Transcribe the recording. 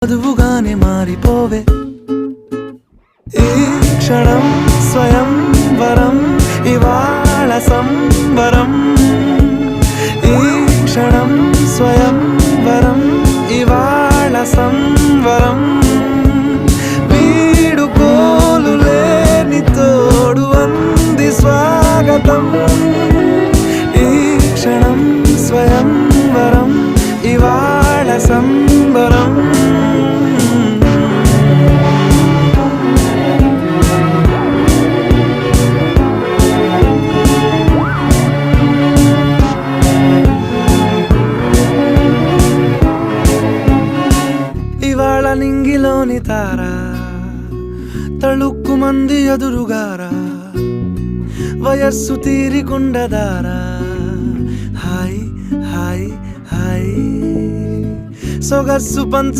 వధువుగానే మారిపోవే ఈ క్షణం స్వయం వరం ఇవాళ సంబరం ఈ క్షణం స్వయం వరం ఇవాళ సంవరం వీడుకోలు లేని తోడు అంది స్వాగతం ఈ క్షణం స్వయం వరం ఇవాళ సంబరం ఇవాళ నింగిలోని తారా తళుక్కు మంది ఎదురుగారా వయస్సు తీరికుండదారా హాయ్ హాయ్ హాయ్ సొగస్సు పంచు